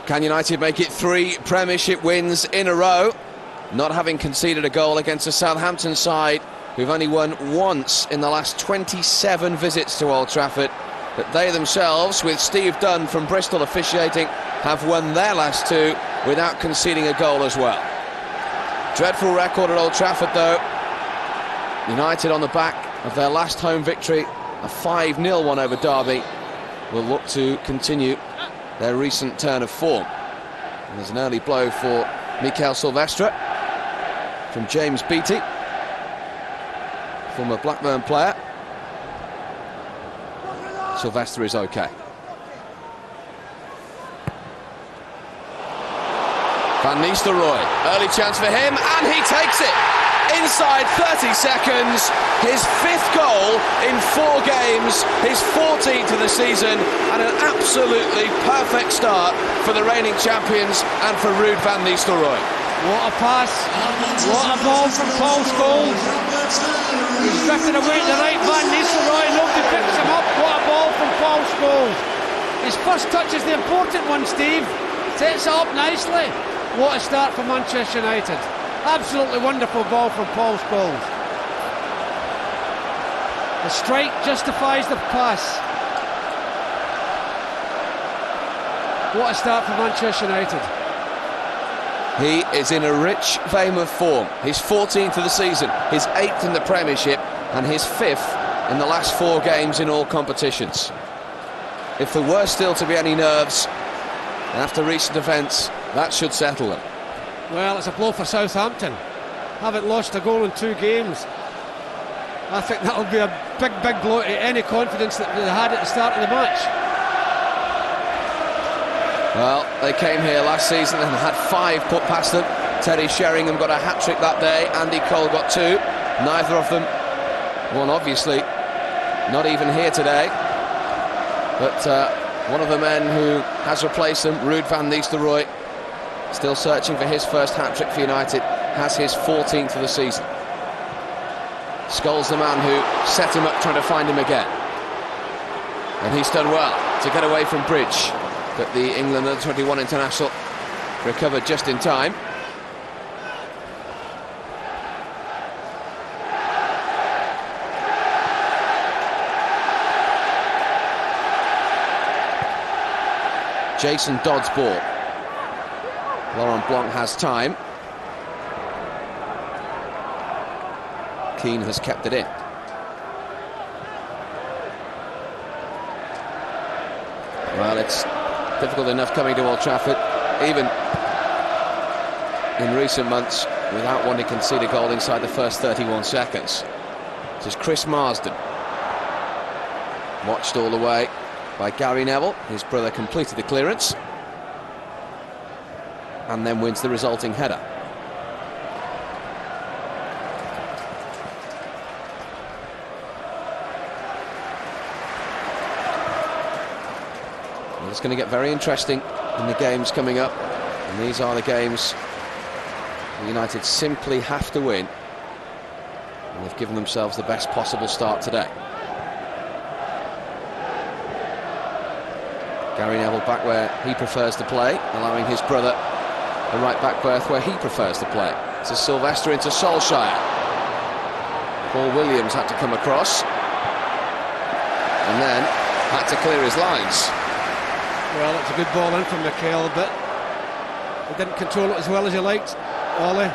Can United make it 3 Premiership wins in a row, not having conceded a goal against a Southampton side who've only won once in the last 27 visits to Old Trafford? But they themselves, with Steve Dunn from Bristol officiating, have won their last 2 without conceding a goal as well. Dreadful record at Old Trafford though. United on the back of their last home victory, a 5-0 one over Derby, will look to continue their recent turn of form. And there's an early blow for Mikel Silvestre from James Beattie, former Blackburn player. Silvestre is okay. Van Nistelrooy, early chance for him, and he takes it inside 30 seconds. His 5th goal in 4 games, his 14th of the season, and an absolutely perfect start for the reigning champions and for Ruud van Nistelrooy. What a pass, what a ball from Paul Scholes. He's drifted away to the right, Van Nistelrooy, nobody picks him up. What a ball from Paul Scholes. His first touch is the important one, Steve. Sets it up nicely. What a start for Manchester United. Absolutely wonderful ball from Paul Scholes. The strike justifies the pass. What a start for Manchester United. He is in a rich vein of form. His 14th of the season, his 8th in the Premiership, and his 5th in the last 4 games in all competitions. If there were still to be any nerves after recent events, that should settle them. Well, it's a blow for Southampton. Haven't lost a goal in 2 games. I think that'll be a big blow to any confidence that they had at the start of the match. Well, they came here last season and had 5 put past them. Terry Sheringham got a hat-trick that day. Andy Cole got 2. Neither of them, one obviously, not even here today. But one of the men who has replaced them, Ruud van Nistelrooy, still searching for his first hat-trick for United, has his 14th of the season. Scholes the man who set him up trying to find him again. And he's done well to get away from Bridge. But the England under-21 international recovered just in time. Jason Dodd's ball. Laurent Blanc has time. Keane has kept it in. Well, it's difficult enough coming to Old Trafford, even in recent months, without wanting to concede a goal inside the first 31 seconds. This is Chris Marsden. Watched all the way by Gary Neville. His brother completed the clearance and then wins the resulting header. Well, it's going to get very interesting in the games coming up, and these are the games United simply have to win, and they've given themselves the best possible start today. Gary Neville back where he prefers to play, allowing his brother the right back berth where he prefers to play. It's a Silvestre into Solskjaer. Paul Williams had to come across and then had to clear his lines. Well, it's a good ball in from Mikel, but he didn't control it as well as he liked. Ollie.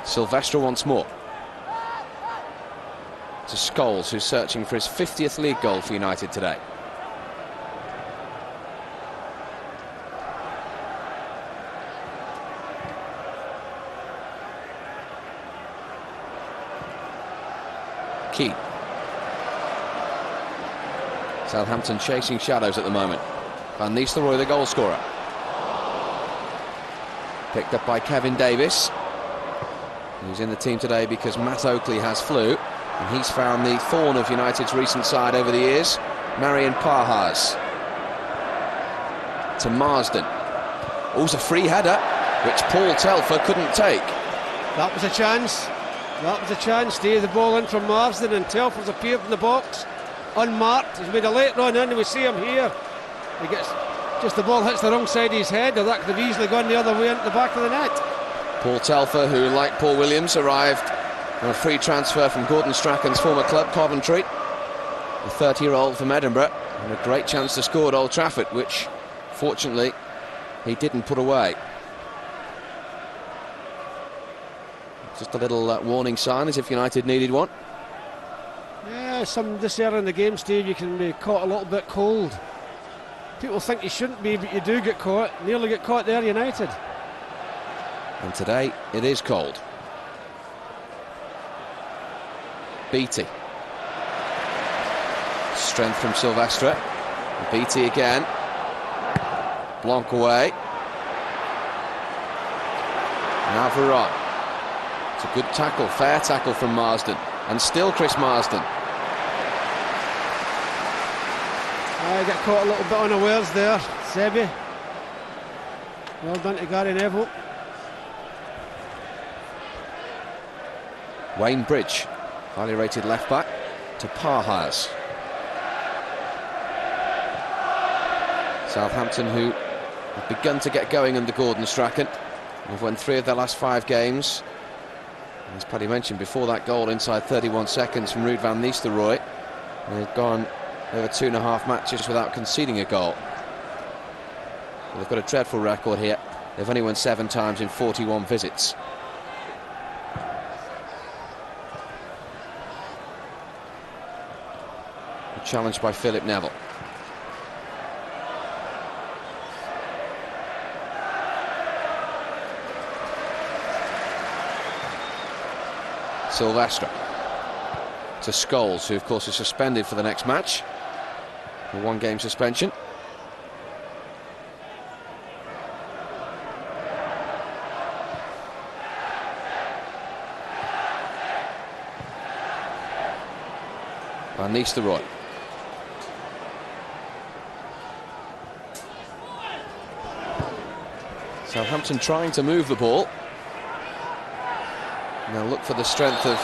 Silvestre once more. To Scholes, who's searching for his 50th league goal for United today. Keane. Southampton chasing shadows at the moment. Van Nistelrooy, the goal scorer. Picked up by Kevin Davis, who's in the team today because Matt Oakley has flu. And he's found the thorn of United's recent side over the years, Marian Pahars. To Marsden. Oh, it's a free header, which Paul Telfer couldn't take. That was a chance. That was a chance. Steve, the ball in from Marsden, and Telfer's appeared in the box. unmarked. He's made a late run in, and we see him here. He gets just the ball hits the wrong side of his head, or that could have easily gone the other way into the back of the net. Paul Telfer, who, like Paul Williams, arrived on a free transfer from Gordon Strachan's former club, Coventry. The 30-year-old from Edinburgh, and a great chance to score at Old Trafford, which, fortunately, he didn't put away. Just a little warning sign, as if United needed one. Yeah, this early in the game, Steve, you can be caught a little bit cold. People think you shouldn't be, but you do get caught. Nearly get caught there, United. And today, it is cold. Beattie. Strength from Silvestre. Beattie again. Blanc away. Now Veron. It's a good tackle, fair tackle from Marsden. And still Chris Marsden. I got caught a little bit unawares there, Sebi. Well done to Gary Neville. Wayne Bridge, highly rated left back, to Parhas. Southampton, who have begun to get going under Gordon Strachan. They've won 3 of their last 5 games. As Paddy mentioned, before that goal inside 31 seconds from Ruud van Nistelrooy, they've gone over 2.5 matches without conceding a goal. Well, they've got a dreadful record here. They've only won 7 times in 41 visits. Challenged by Philip Neville. Silvestre to Scholes, who of course is suspended for the next match. A 1-game suspension. Van Nistelrooy. Southampton trying to move the ball. Now look for the strength of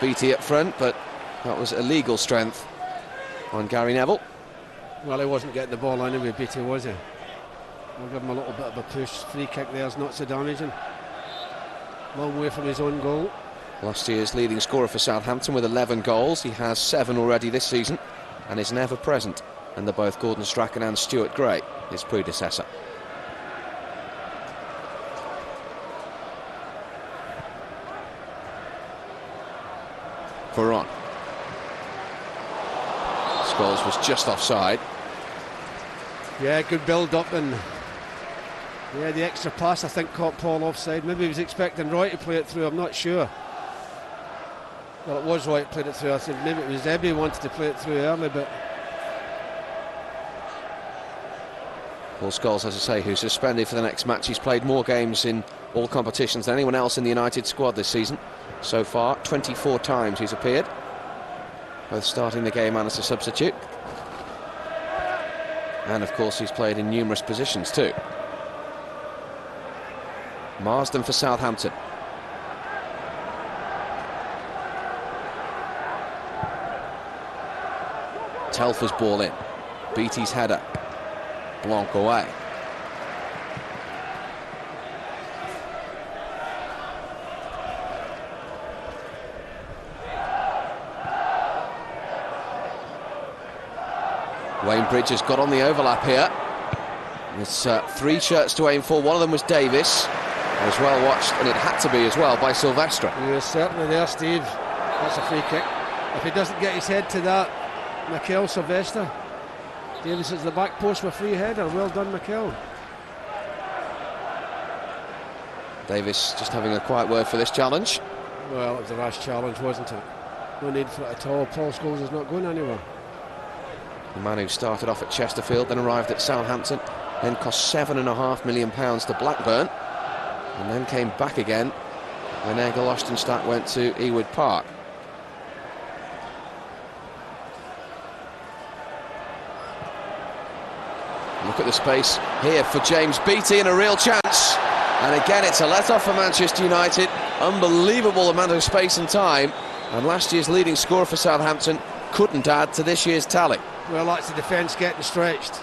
Beattie up front, but that was illegal strength on Gary Neville. Well, he wasn't getting the ball anyway, Beattie, was he? We'll give him a little bit of a push. Free kick there's not so damaging. Long way from his own goal. Last year's leading scorer for Southampton with 11 goals. He has 7 already this season and is never present under both Gordon Strachan and Stuart Gray, his predecessor. Veron. Scholes was just offside. Yeah, good build-up, and yeah, the extra pass I think caught Paul offside. Maybe he was expecting Roy to play it through, I'm not sure. Well, it was Roy that played it through. I think maybe it was Ebby who wanted to play it through early, but... Paul Scholes, as I say, who's suspended for the next match. He's played more games in all competitions than anyone else in the United squad this season. So far, 24 times he's appeared, both starting the game and as a substitute. And of course he's played in numerous positions too. Marsden for Southampton. Telfer's ball in. Beattie's header. Blanc away. Wayne Bridge has got on the overlap here. There's 3 shirts to aim for. One of them was Davis. It was well watched, and it had to be as well by Silvestre. He was certainly there, Steve. That's a free kick. If he doesn't get his head to that, Mikel Silvestre. Davis is the back post with a free header. Well done, Mikel. Davis just having a quiet word for this challenge. Well, it was a rash challenge, wasn't it? No need for it at all. Paul Scholes is not going anywhere. The man who started off at Chesterfield, then arrived at Southampton, then cost £7.5 million to Blackburn, and then came back again when Egil Ostenstadt went to Ewood Park. Look at the space here for James Beattie, and a real chance. And again, it's a let-off for Manchester United. Unbelievable amount of space and time. And last year's leading scorer for Southampton couldn't add to this year's tally. Well, that's the defence getting stretched.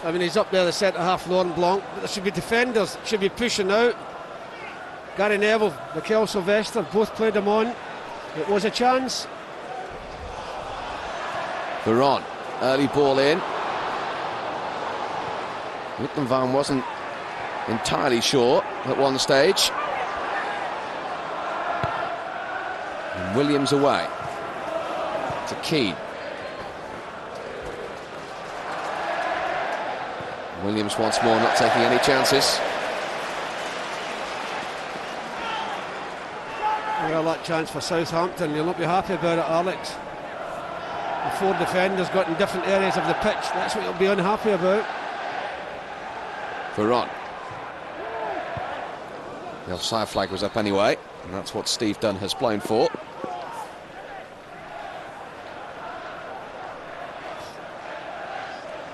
I mean, he's up there, the centre-half, Laurent Blanc, but there should be defenders, should be pushing out. Gary Neville, Mikel Sylvester, both played him on. It was a chance. Veron, early ball in. Wittenvan wasn't entirely sure at one stage. And Williams away to Keane. Williams once more not taking any chances. Well, that chance for Southampton, you'll not be happy about it, Alex. The 4 defenders got in different areas of the pitch. That's what you'll be unhappy about. Veron. The offside flag was up anyway, and that's what Steve Dunn has blown for.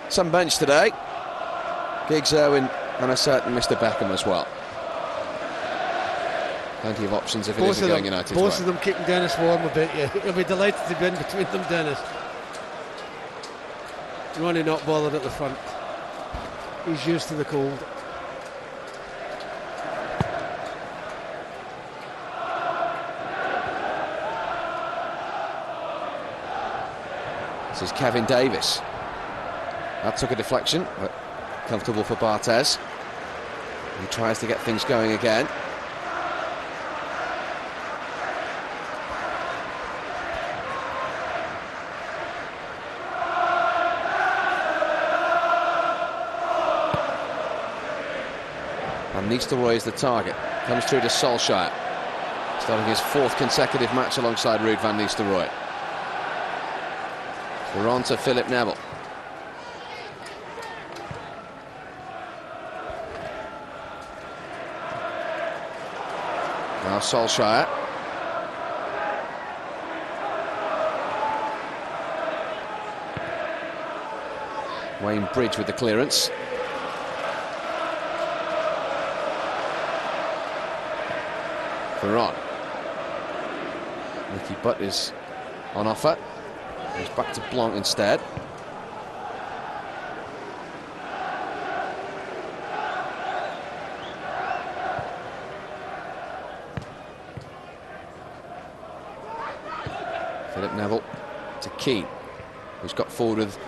Some bench today. Giggs, Irwin and a certain Mr. Beckham as well. Plenty of options if it isn't going United's way. Both of them keeping Dennis warm a bit, yeah. He'll be delighted to be in between them, Dennis. Ronnie not bothered at the front. He's used to the cold. This is Kevin Davis. That took a deflection, but comfortable for Barthez. He tries to get things going again. Van Nistelrooy is the target. Comes through to Solskjaer. Starting his 4th consecutive match alongside Ruud van Nistelrooy. We're on to Philip Neville. Now Solskjaer. Wayne Bridge with the clearance. Veron. Nicky Butt is on offer. He's back to Blanc instead. Philip Neville to Keane, who's got forward with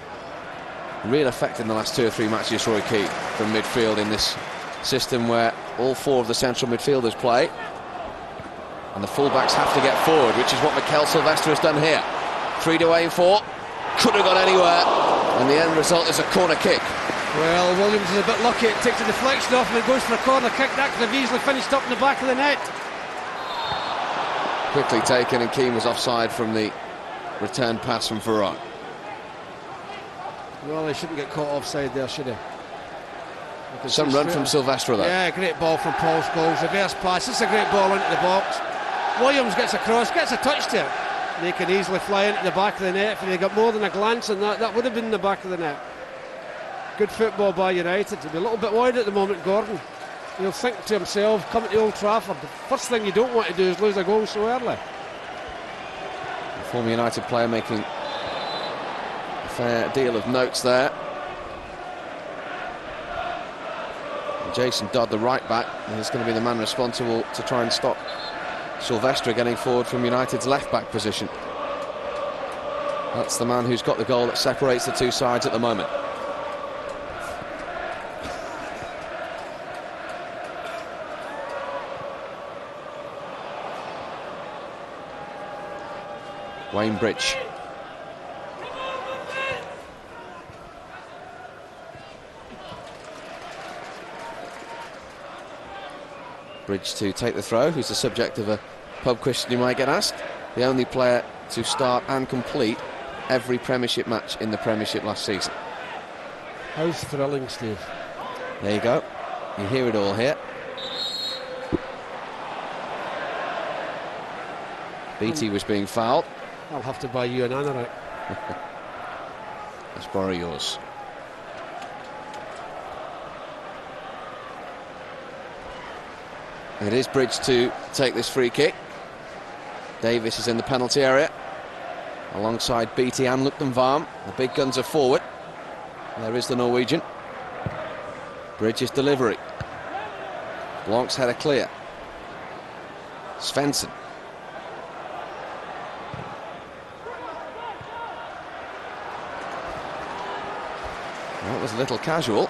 real effect in the last 2 or 3 matches, Roy Keane, from midfield in this system where all 4 of the central midfielders play. And the fullbacks have to get forward, which is what Mikel Sylvester has done here. 3 to aim for, could have gone anywhere, and the end result is a corner kick. Well, Williams is a bit lucky, it takes a deflection off and it goes for a corner kick. That could have easily finished up in the back of the net. Quickly taken, and Keane was offside from the return pass from Veron. Well, he shouldn't get caught offside there, should he? Some run from Sylvester though. Yeah, great ball from Paul Scholes, reverse pass, it's a great ball into the box. Williams gets across, gets a touch to it. They can easily fly into the back of the net. If they got more than a glance on that, that would have been in the back of the net. Good football by United. To be a little bit wide at the moment, Gordon. He'll think to himself, coming to Old Trafford, the first thing you don't want to do is lose a goal so early. The former United player making a fair deal of notes there. And Jason Dodd, the right back, is going to be the man responsible to try and stop Sylvester getting forward from United's left-back position. That's the man who's got the goal that separates the 2 sides at the moment. Wayne Bridge. Bridge to take the throw, who's the subject of a pub question you might get asked. The only player to start and complete every Premiership match in the Premiership last season. How thrilling, Steve. There you go. You hear it all here. Beattie was being fouled. I'll have to buy you an anorak. Let's borrow yours. It is Bridge to take this free kick. Davis is in the penalty area. alongside Beattie and Luktenvarm. The big guns are forward. There is the Norwegian. Bridges delivery. Blanc's header clear. Svensson. That was a little casual.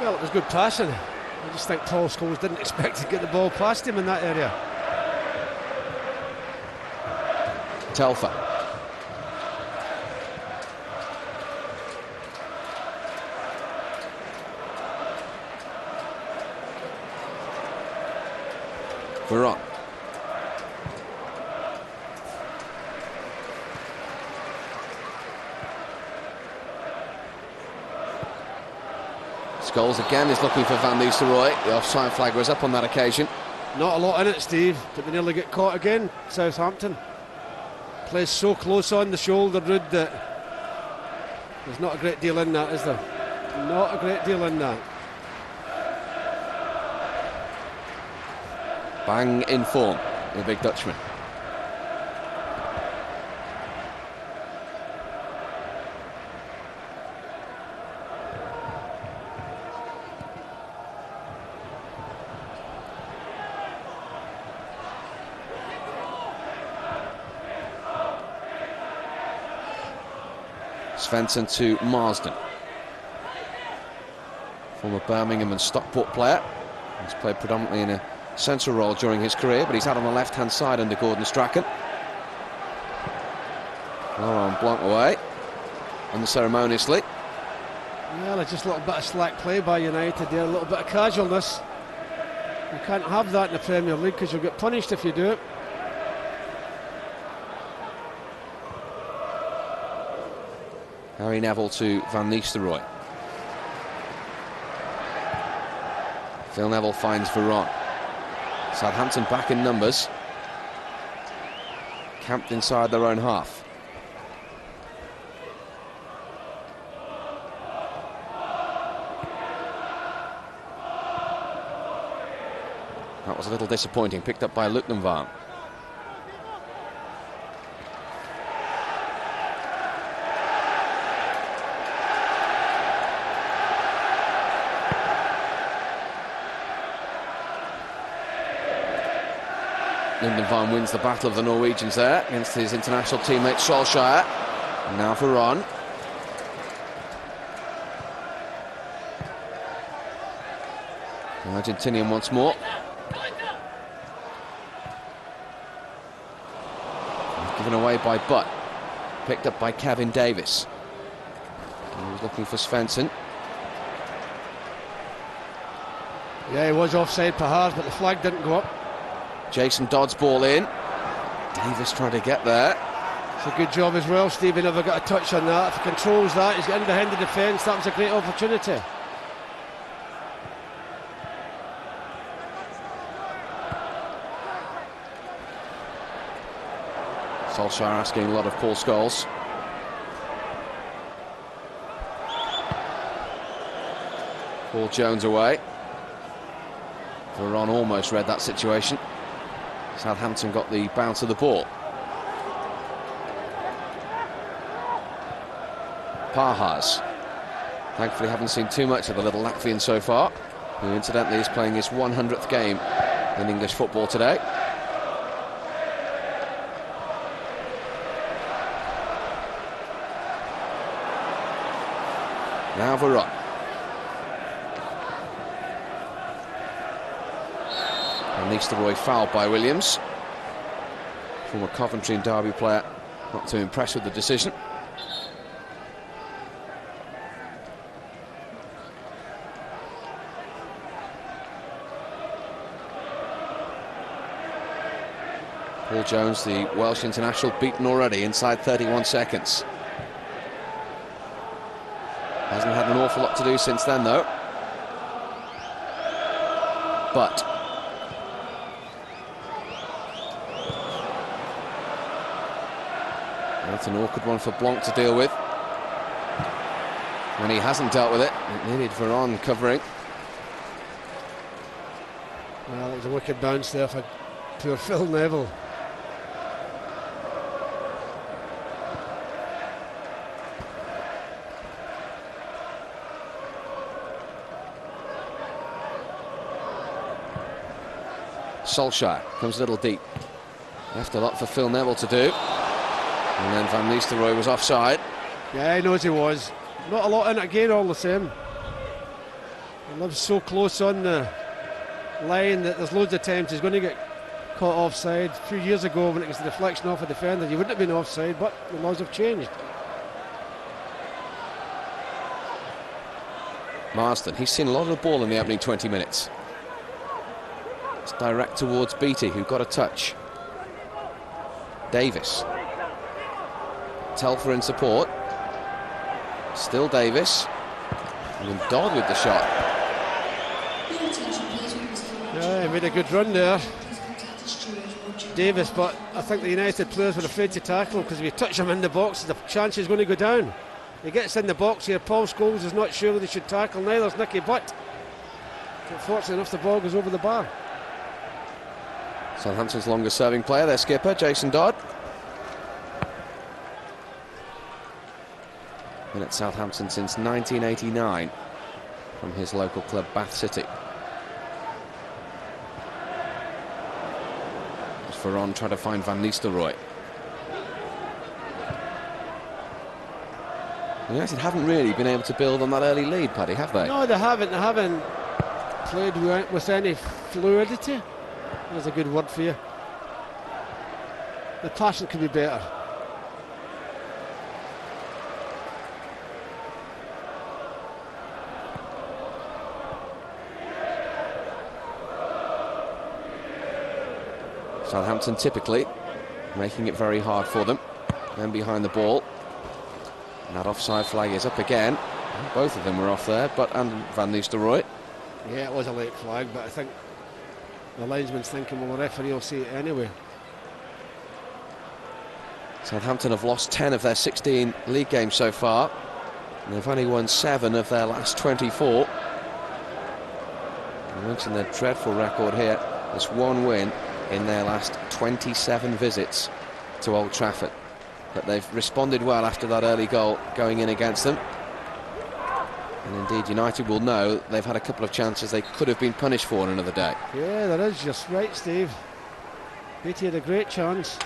Well, it was good passing. I just think Paul Scholes didn't expect to get the ball past him in that area. Telfer. Veron. Scholes again is looking for Van Nistelrooy. The offside flag was up on that occasion. Not a lot in it, Steve, but they nearly get caught again. Southampton plays so close on the shoulder, Ruud, that there's not a great deal in that, is there? Not a great deal in that. Bang in form, the big Dutchman. Svensson to Marsden. Former Birmingham and Stockport player. He's played predominantly in a central role during his career, but he's had on the left-hand side under Gordon Strachan. Laurent Blanc away, unceremoniously. Well, just a little bit of slack play by United there, a little bit of casualness. You can't have that in the Premier League because you'll get punished if you do it. Harry Neville to Van Nistelrooy. Phil Neville finds Veron. Southampton back in numbers. Camped inside their own half. That was a little disappointing, picked up by Luktenvarm. Luktenvarm wins the battle of the Norwegians there against his international teammate Solskjaer. And now Veron. Argentinian once more. Given away by Butt. Picked up by Kevin Davis. He was looking for Svensson. Yeah, he was offside Pahars, but the flag didn't go up. Jason Dodd's ball in. Davis trying to get there. It's a good job as well, Steve. He never got a touch on that. If he controls that, he's getting behind the defence. That was a great opportunity. Solskjaer asking a lot of Paul Scholes. Paul Jones away. Veron almost read that situation. Southampton got the bounce of the ball. Pahars. Thankfully haven't seen too much of the little Latvian so far, who incidentally is playing his 100th game in English football today. Now Veron. Van Nistelrooy fouled by Williams. Former Coventry and Derby player not too impressed with the decision. Paul Jones, the Welsh international, beaten already inside 31 seconds. Hasn't had an awful lot to do since then, though. But that's an awkward one for Blanc to deal with. When he hasn't dealt with it, it needed Veron covering. Well, it was a wicked bounce there for poor Phil Neville. Solskjaer comes a little deep. Left a lot for Phil Neville to do. And then Van Nistelrooy was offside. Yeah, he knows he was. Not a lot in it again, all the same. He lives so close on the line that there's loads of times he's going to get caught offside. A few years ago, when it was the deflection off a defender, you wouldn't have been offside, but the laws have changed. Marsden, he's seen a lot of the ball in the opening 20 minutes. It's direct towards Beattie, who got a touch. Davis. Telfer in support. Still Davis. And then Dodd with the shot. Yeah, he made a good run there, Davis, but I think the United players were afraid to tackle him, because if you touch him in the box, the chance is going to go down. He gets in the box here. Paul Scholes is not sure they should tackle, neither is Nicky Butt. Fortunately enough, the ball goes over the bar. Southampton's longest serving player, their skipper, Jason Dodd. Been at Southampton since 1989 from his local club, Bath City. As Ferron tried to find Van Nistelrooy. United haven't really been able to build on that early lead, Paddy, have they? No, they haven't. They haven't played with any fluidity. That's a good word for you. The passion could be better. Southampton typically making it very hard for them. Then behind the ball. And that offside flag is up again. Both of them were off there, and Van Nistelrooy. Yeah, it was a late flag, but I think the linesman's thinking, well, the referee will see it anyway. Southampton have lost 10 of their 16 league games so far. And they've only won 7 of their last 24. I mentioned their dreadful record here. There's one win in their last 27 visits to Old Trafford. But they've responded well after that early goal going in against them. And indeed, United will know they've had a couple of chances they could have been punished for on another day. Yeah, there is. Just right, Steve. Beattie had a great chance,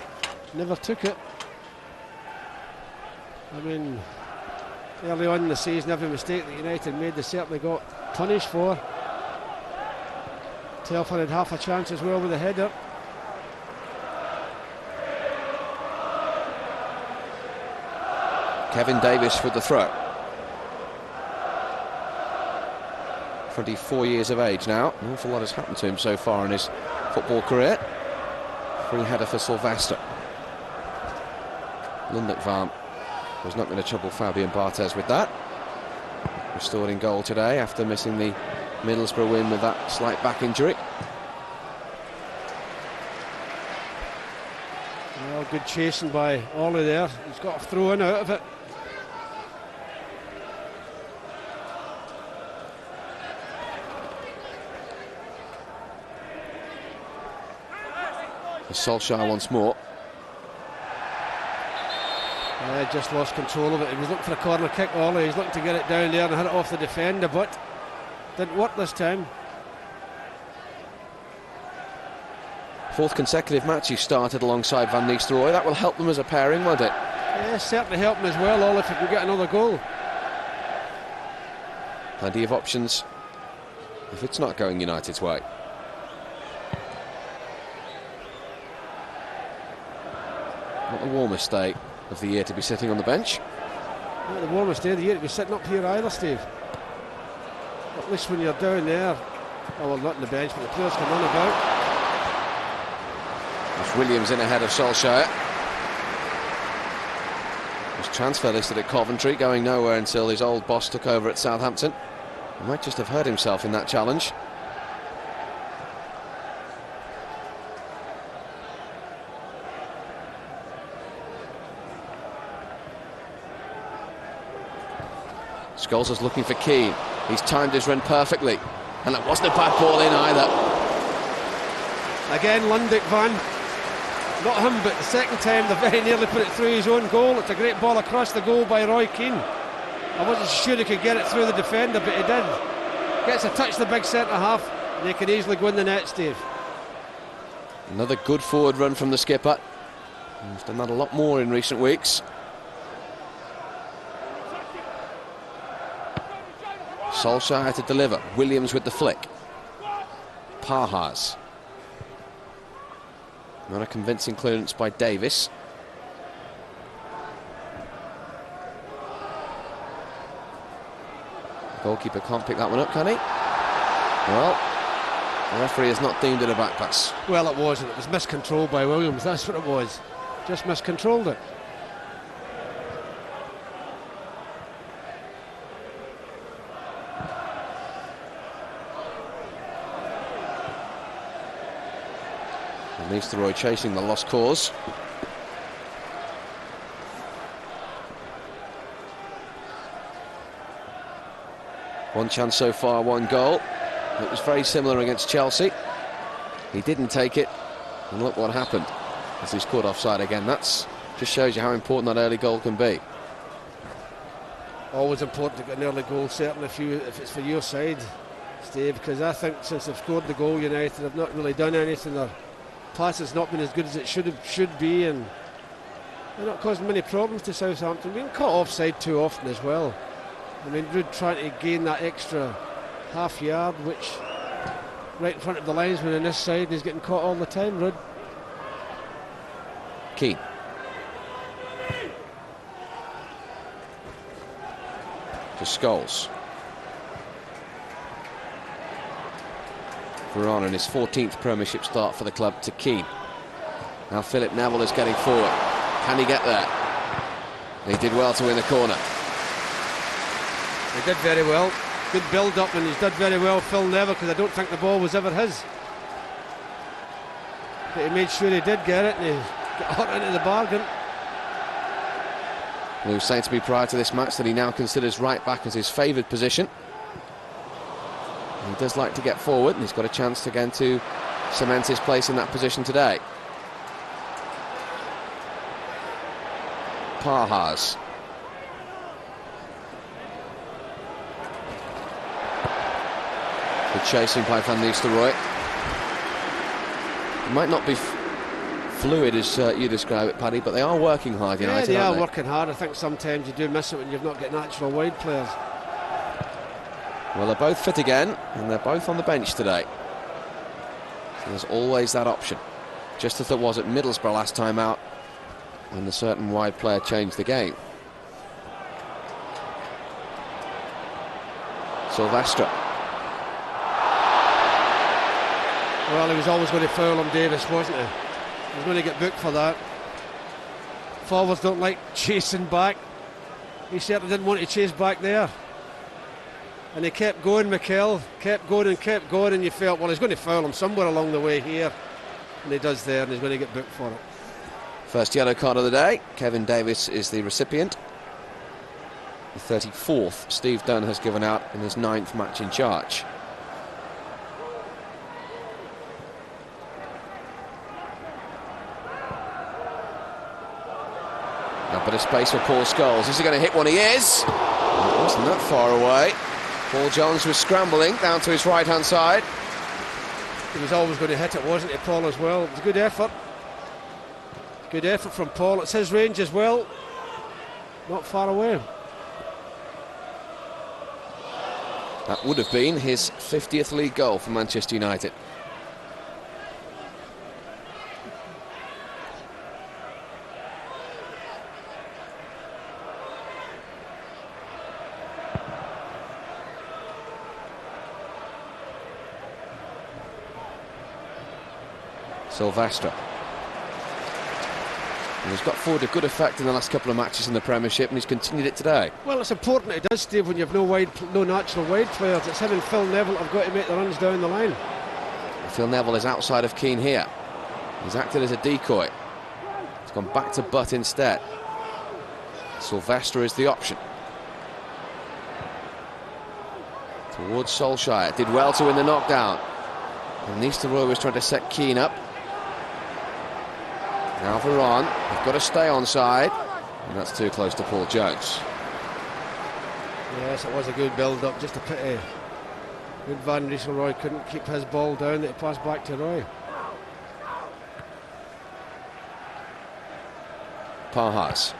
never took it. I mean, early on in the season, every mistake that United made, they certainly got punished for. Telfer had half a chance as well with a header. Kevin Davis with the throw. 24 years of age now. An awful lot has happened to him so far in his football career. Free header for Sylvester. Lundekvam was not going to trouble Fabian Barthez with that. Restored in goal today after missing the Middlesbrough win with that slight back injury. Well, good chasing by Ollie there. He's got a throw in out of it. Solskjaer once more. Yeah, just lost control of it. He was looking for a corner kick, Ollie. He's looking to get it down there and hit it off the defender, but didn't work this time. 4th consecutive match he started alongside Van Nistelrooy. That will help them as a pairing, won't it? Yeah, certainly help him as well, Ollie, if he can get another goal. Plenty of options if it's not going United's way. Not the warmest day of the year to be sitting on the bench. Not the warmest day of the year to be sitting up here either, Steve. At least when you're down there, oh well, not on the bench, but the players can run about. There's Williams in ahead of Solskjaer. Was transfer listed at Coventry, going nowhere until his old boss took over at Southampton. He might just have hurt himself in that challenge. Scholes is looking for Keane. He's timed his run perfectly, and that wasn't a bad ball in either. Again, Lundekvam, not him, but the second time they very nearly put it through his own goal. It's a great ball across the goal by Roy Keane. I wasn't sure he could get it through the defender, but he did. Gets a touch the big centre half, and they can easily go in the net, Steve. Another good forward run from the skipper. He's done that a lot more in recent weeks. Solskjaer to deliver. Williams with the flick. Pahars. Not a convincing clearance by Davis. The goalkeeper can't pick that one up, can he? Well, the referee has not deemed it a back pass. Well, it wasn't. It was miscontrolled by Williams. That's what it was. Just miscontrolled it. Nistelrooy chasing the lost cause. One chance so far, one goal. It was very similar against Chelsea. He didn't take it, and look what happened as he's caught offside again. That's just shows you how important that early goal can be. Always important to get an early goal, certainly if it's for your side, Steve, because I think since they've scored the goal, United have not really done anything. Their pass has not been as good as it should be, and they're not causing many problems to Southampton. Being caught offside too often as well. I mean, Ruud trying to gain that extra half yard, which right in front of the linesman on this side, he's getting caught all the time, Ruud. Keane. To Scholes. Varane in his 14th Premiership start for the club to Keane. Now Philip Neville is getting forward. Can he get there? He did well to win the corner. He did very well. Good build-up, and he's done very well, Phil Neville, because I don't think the ball was ever his. But he made sure he did get it, and he got hot into the bargain. He was saying to me prior to this match that he now considers right back as his favoured position. He does like to get forward, and he's got a chance again to cement his place in that position today. Pahars. Good chasing by Van Nistelrooy. It might not be fluid as you describe it, Paddy, but they are working hard, United. Yeah, they aren't are working hard. I think sometimes you do miss it when you've not got natural wide players. Well, they're both fit again, and they're both on the bench today. So there's always that option. Just as there was at Middlesbrough last time out, when a certain wide player changed the game. Silvestre. Well, he was always going to foul him, Davis, wasn't he? He was going to get booked for that. Forwards don't like chasing back. He certainly didn't want to chase back there. And he kept going, Mikel, kept going, and you felt, well, he's going to foul him somewhere along the way here. And he does there, and he's going to get booked for it. First yellow card of the day. Kevin Davis is the recipient. The 34th Steve Dunn has given out in his 9th match in charge. A bit of space for Paul Scholes. Is he going to hit one? He is. It wasn't that far away. Paul Jones was scrambling down to his right-hand side. He was always going to hit it, wasn't he, Paul, as well? It was a good effort. Good effort from Paul. It's his range as well. Not far away. That would have been his 50th league goal for Manchester United. Silvestre. And he's got forward a good effect in the last couple of matches in the Premiership, and he's continued it today. Well, it's important it does, Steve, when you have no natural wide players. It's him and Phil Neville have got to make the runs down the line. Phil Neville is outside of Keane here. He's acted as a decoy. He's gone back to Butt instead. Silvestre is the option. Towards Solskjaer. Did well to win the knockdown. And Nistelrooy was trying to set Keane up. Now Varane, they've got to stay onside, and that's too close to Paul Jones. Yes, it was a good build-up, just a pity. Good Van Nistelrooy couldn't keep his ball down that he passed back to Roy. Parhas.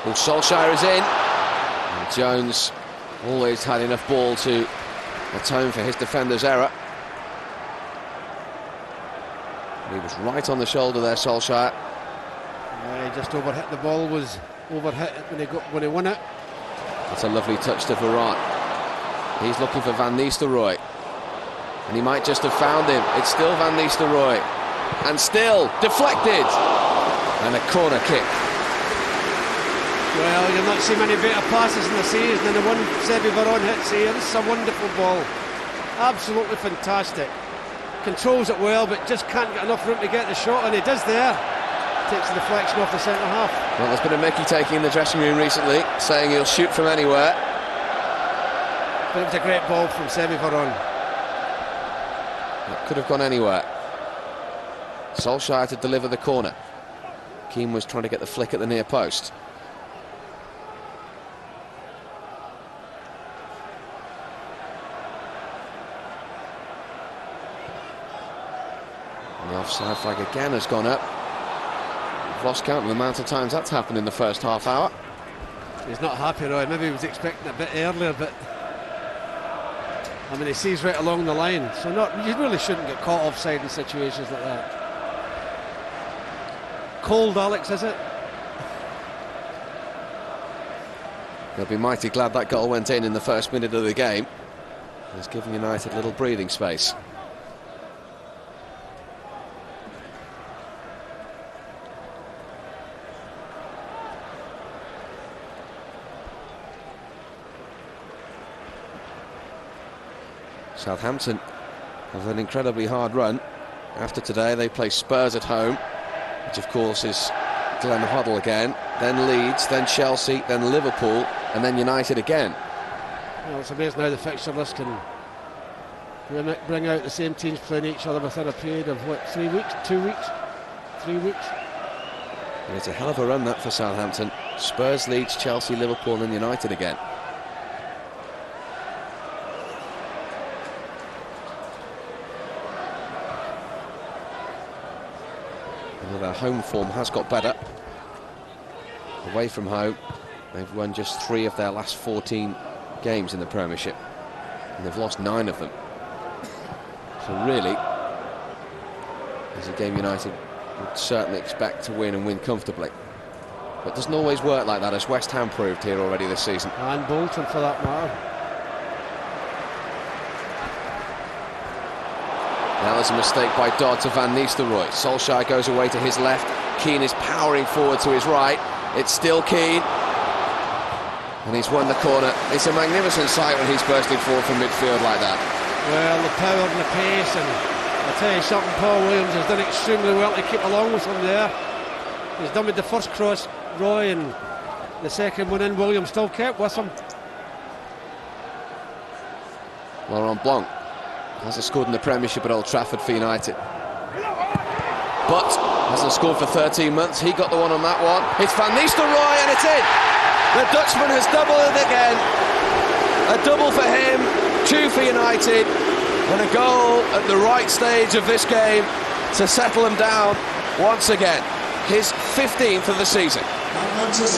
Well, Solskjaer is in. And Jones always had enough ball to atone for his defender's error. He was right on the shoulder there, Solskjaer. Yeah, he just overhit. The ball was overhit when he won it. That's a lovely touch to Varane. He's looking for Van Nistelrooy, and he might just have found him. It's still Van Nistelrooy, and still deflected, and a corner kick. Well, you'll not see many better passes in the season than the one Semi Varane hits here. This is a wonderful ball, absolutely fantastic. Controls it well, but just can't get enough room to get the shot, and he does there. Takes the deflection off the centre half. Well, there's been a Mickey taking in the dressing room recently, saying he'll shoot from anywhere. But it was a great ball from Semi Varane. It could have gone anywhere. Solskjaer to deliver the corner. Keane was trying to get the flick at the near post. And the offside flag again has gone up. We've lost count of the amount of times that's happened in the first half hour. He's not happy, Roy. Maybe he was expecting it a bit earlier, but I mean, he sees right along the line. So you really shouldn't get caught offside in situations like that. Cold, Alex, is it? They'll be mighty glad that goal went in the first minute of the game. It's giving United a little breathing space. Southampton have an incredibly hard run. After today they play Spurs at home, which of course is Glenn Hoddle again, then Leeds, then Chelsea, then Liverpool, and then United again. Well, it's amazing how the fixture list can bring out the same teams playing each other within a period of what, 3 weeks, 2 weeks, 3 weeks. And it's a hell of a run that for Southampton. Spurs, Leeds, Chelsea, Liverpool, and then United again. Their home form has got better. Away from home, they've won just 3 of their last 14 games in the Premiership, and they've lost 9 of them. So really, it's a game United would certainly expect to win and win comfortably. But it doesn't always work like that, as West Ham proved here already this season. And Bolton, for that matter. Now there's a mistake by Dodd to Van Nistelrooy. Solskjaer goes away to his left. Keane is powering forward to his right. It's still Keane. And he's won the corner. It's a magnificent sight when he's bursting forward from midfield like that. Well, the power and the pace, and I'll tell you something, Paul Williams has done extremely well to keep along with him there. He's done with the first cross, Roy, and the second one in, Williams still kept with him. Laurent Blanc hasn't scored in the Premiership at Old Trafford for United, but hasn't scored for 13 months. He got the one on that one. It's Van Nistelrooy, and it's in. The Dutchman has doubled it again. A double for him, 2 for United, and a goal at the right stage of this game to settle him down once again. His 15th of the season.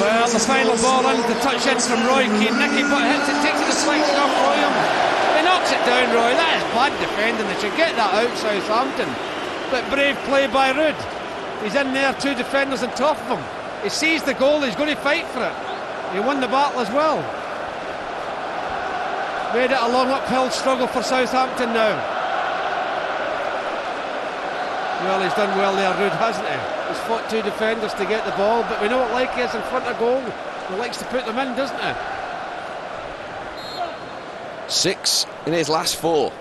Well, the final ball in, the touch in from Roy Keane. Nicky Butt hits it, takes a deflection off Williams. He knocks it down, Roy. That is bad defending. They should get that out, Southampton. But brave play by Rudd. He's in there, 2 defenders on top of him. He sees the goal, he's going to fight for it. He won the battle as well. Made it a long uphill struggle for Southampton now. Well, he's done well there, Rudd, hasn't he? He's fought 2 defenders to get the ball, but we know what like he is in front of goal. He likes to put them in, doesn't he? 6 in his last 4.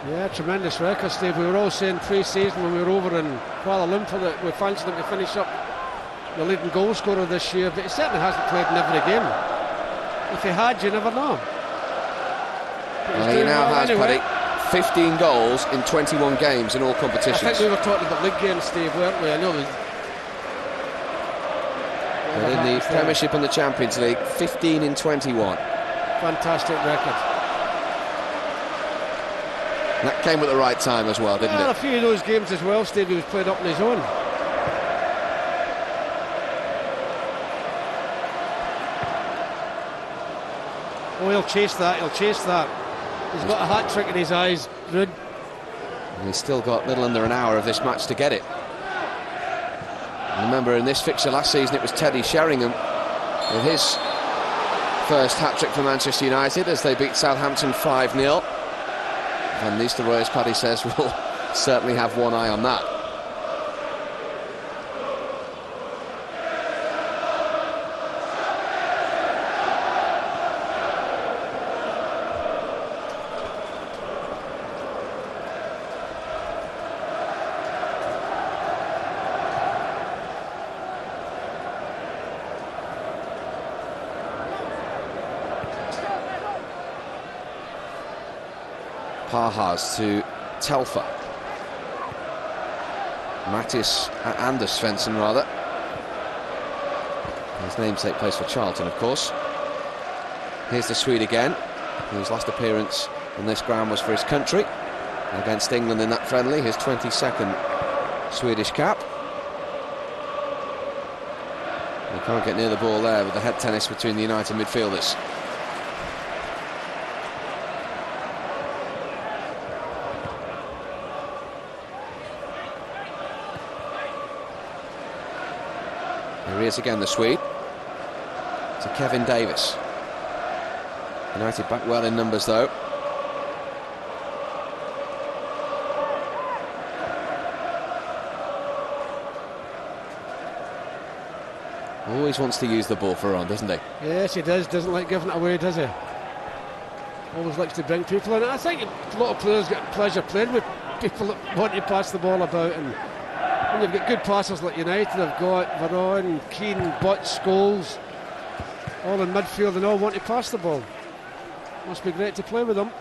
Yeah, tremendous record, Steve. We were all saying pre-season when we were over in Kuala Lumpur that we fancied him to finish up the leading goal scorer this year, but he certainly hasn't played in every game. If he had, you never know. Well, he now has, Paddy, 15 goals in 21 games in all competitions. I think we were talking about league games, Steve, weren't we? I know. But in the Premiership and the Champions League, 15 in 21. Fantastic record. That came at the right time as well, didn't it? A few of those games as well, Steve, he was played up on his own. Oh, he'll chase that, He's got a hat-trick in his eyes, Ruud. And he's still got a little under an hour of this match to get it. Remember, in this fixture last season, it was Teddy Sheringham with his first hat-trick for Manchester United as they beat Southampton 5-0. Van Nistelrooy, as Paddy says, will certainly have one eye on that. Pajas to Telfer. Mattis Anders Svensson, rather. His namesake plays for Charlton, of course. Here's the Swede again, whose last appearance on this ground was for his country against England in that friendly, his 22nd Swedish cap. He can't get near the ball there with the head tennis between the United midfielders. Here he is again, the Swede. To Kevin Davis. United back well in numbers, though. Always wants to use the ball for Ron, doesn't he? Yes, he does. Doesn't like giving it away, does he? Always likes to bring people in. I think a lot of players get pleasure playing with people that want to pass the ball about, and when you've got good passers like United, they've got Varane, Keane, Butch, Scholes, all in midfield and all want to pass the ball. Must be great to play with them.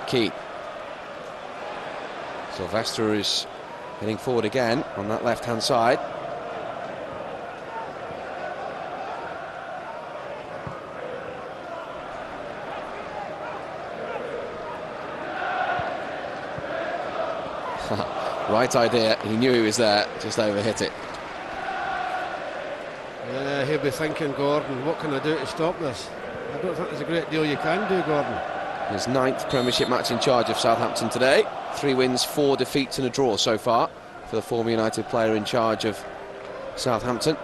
Keane. Sylvester is heading forward again on that left-hand side. Right idea, he knew he was there, just overhit it. Yeah, he'll be thinking, Gordon, what can I do to stop this? I don't think there's a great deal you can do, Gordon. His 9th Premiership match in charge of Southampton today. 3 wins, 4 defeats and a draw so far for the former United player in charge of Southampton.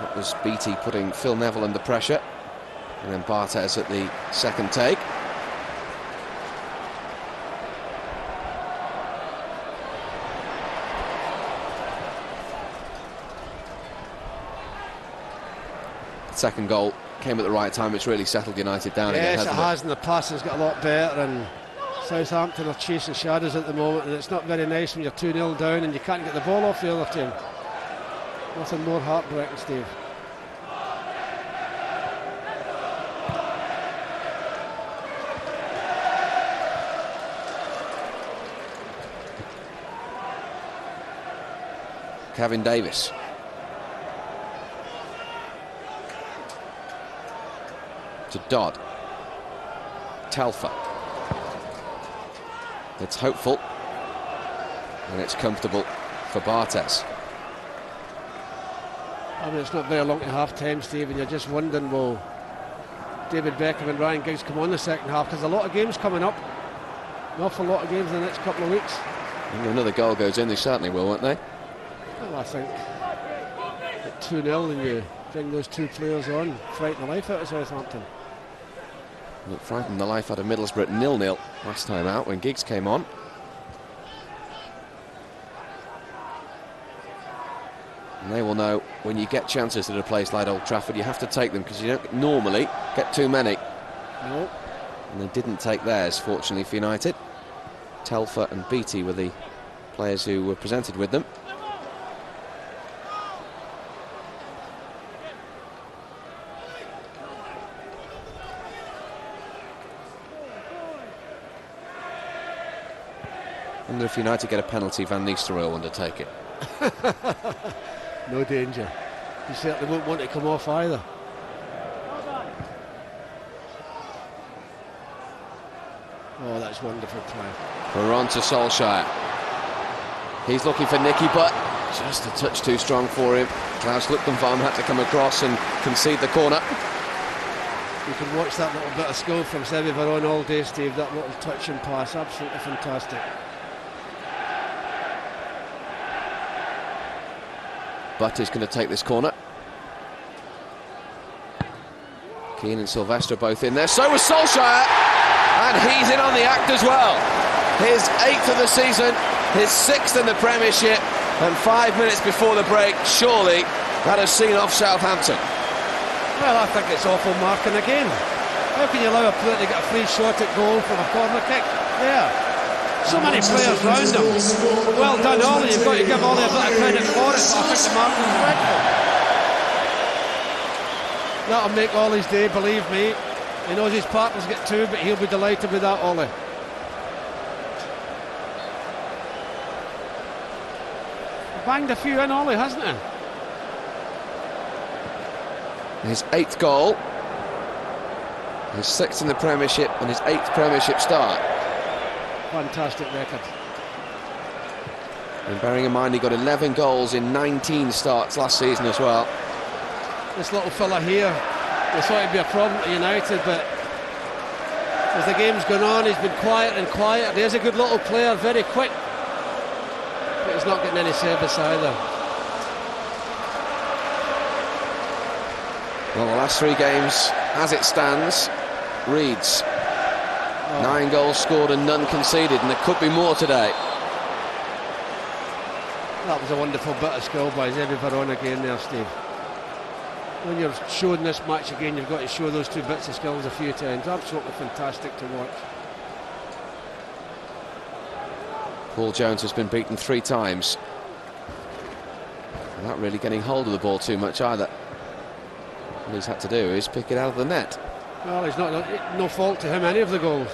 That was Beattie putting Phil Neville under pressure. And then Barthez at the second take. Second goal came at the right time. It's really settled United down again, hasn't it? Yes, it has, and the passing's got a lot better, and Southampton are chasing shadows at the moment, and it's not very nice when you're 2-0 down and you can't get the ball off the other team. Nothing more heartbreaking, Steve. Kevin Davis. To Dodd. Telfer. It's hopeful. And it's comfortable for Barthez. I mean, it's not very long to half-time, Steve, and you're just wondering, will David Beckham and Ryan Giggs come on the second half? Because a lot of games coming up. An awful lot of games in the next couple of weeks. If another goal goes in, they certainly will, won't they? Well, I think at 2-0 and you bring those two players on, frighten the life out of Southampton. It frightened the life out of Middlesbrough at 0-0 last time out when Giggs came on. And they will know when you get chances at a place like Old Trafford, you have to take them because you don't normally get too many. No. And they didn't take theirs, fortunately for United. Telfer and Beattie were the players who were presented with them. wonder if United get a penalty, Van Nistelrooy will undertake it. No danger. He certainly won't want to come off either. Oh, that's wonderful play. We're on to Solskjaer. He's looking for Nicky, but just a touch too strong for him. Klaus Lutgenbaum had to come across and concede the corner. You can watch that little bit of skill from Semi Varone all day, Steve. That little touch and pass, absolutely fantastic. Butt is going to take this corner. Keane and Sylvester both in there. So was Solskjaer, and he's in on the act as well. His 8th of the season, his 6th in the Premiership, and 5 minutes before the break, surely that has seen off Southampton. Well, I think it's awful marking again. How can you allow a player to get a free shot at goal from a corner kick? There. So many players round him. Well done, Ollie. You've got to give Ollie a bit of credit for it, but I think the marking's dreadful. That'll make Ollie's day, believe me. He knows his partners get 2, but he'll be delighted with that, Ollie. Banged a few in, Ollie, hasn't he? His 8th goal, his 6th in the Premiership, and his 8th Premiership start. Fantastic record. And bearing in mind he got 11 goals in 19 starts last season as well. This little fella here, we thought he'd be a problem to United, but as the game's gone on, he's been quieter and quieter. There's a good little player, very quick, but he's not getting any service either. Well, the last 3 games, as it stands, reads 9 goals scored and none conceded, and there could be more today. That was a wonderful bit of skill by Semi Varone again there, Steve. When you're showing this match again, you've got to show those 2 bits of skills a few times. Absolutely fantastic to watch. Paul Jones has been beaten 3 times. Not really getting hold of the ball too much either. All he's had to do is pick it out of the net. Well, it's not no fault to him, any of the goals.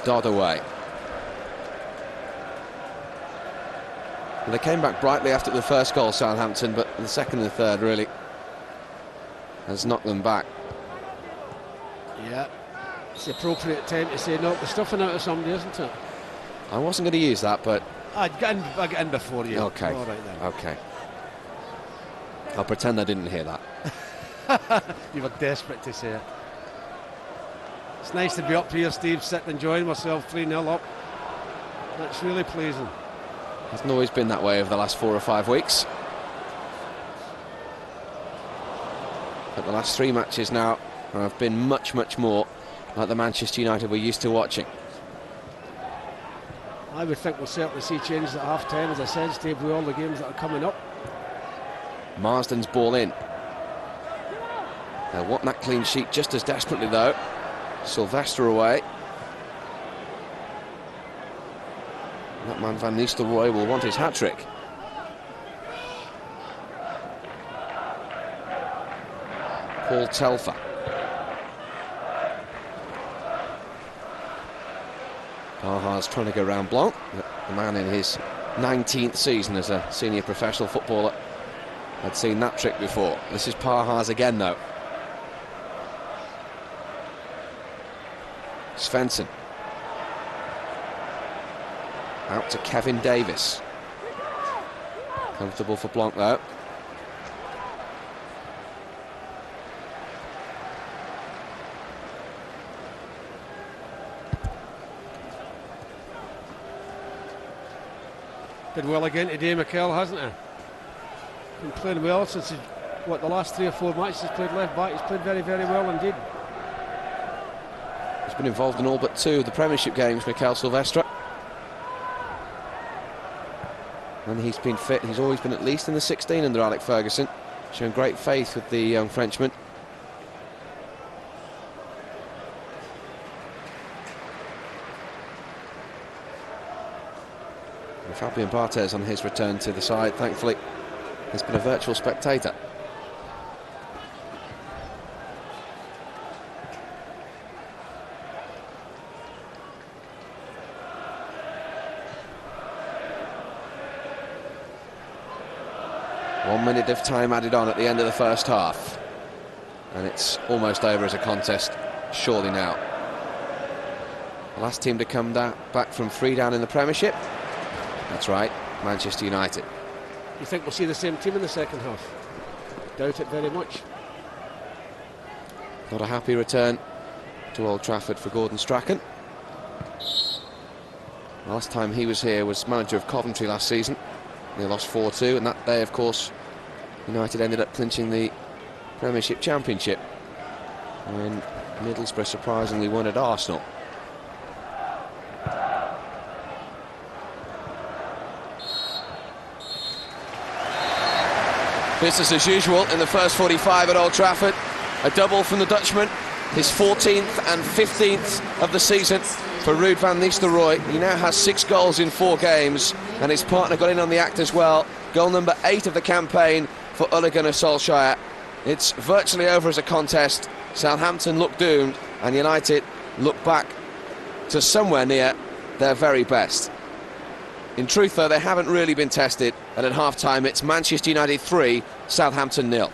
Dodd away. And they came back brightly after the first goal, Southampton, but the second and third really has knocked them back. Yeah, it's the appropriate time to say knock the stuffing out of somebody, isn't it? I wasn't going to use that, but I'd get in before you. Okay. All right then. Okay. I'll pretend I didn't hear that. You were desperate to say it. It's nice to be up here, Steve, sitting enjoying myself 3-0 up. That's really pleasing. Hasn't always been that way over the last 4 or 5 weeks. But the last 3 matches now have been much, much more like the Manchester United we're used to watching. I would think we'll certainly see changes at half-time, as I said, Steve, with all the games that are coming up. Marsden's ball in. They'll want that clean sheet just as desperately, though. Sylvester away. That man Van Nistelrooy will want his hat-trick. Paul Telfer. Parha's trying to go round Blanc, the man in his 19th season as a senior professional footballer had seen that trick before. This is Parha's again, though. Svensson. Out to Kevin Davis. Comfortable for Blanc, though. Did well again today, Mikel, hasn't he? Been playing well since the last 3 or 4 matches he's played left back. He's played very, very well indeed. He's been involved in all but 2 of the Premiership games, Mikel Silvestre. And he's been fit. He's always been at least in the 16 under Alex Ferguson. Showing great faith with the young Frenchman. And Fabian Barthez on his return to the side, thankfully, has been a virtual spectator. One minute of time added on at the end of the first half, and it's almost over as a contest, surely now. The last team to come back from 3 down in the Premiership, that's right, Manchester United. You think we'll see the same team in the second half? Doubt it very much. Not a happy return to Old Trafford for Gordon Strachan. Last time he was here was manager of Coventry last season. They lost 4-2, and that day, of course, United ended up clinching the Premiership Championship when Middlesbrough surprisingly won at Arsenal. Business as usual in the first 45 at Old Trafford. A double from the Dutchman, his 14th and 15th of the season for Ruud van Nistelrooy. He now has 6 goals in 4 games, and his partner got in on the act as well. Goal number 8 of the campaign for Ole Gunnar Solskjaer. It's virtually over as a contest. Southampton look doomed, and United look back to somewhere near their very best. In truth, though, they haven't really been tested, and at half-time it's Manchester United 3, Southampton 0.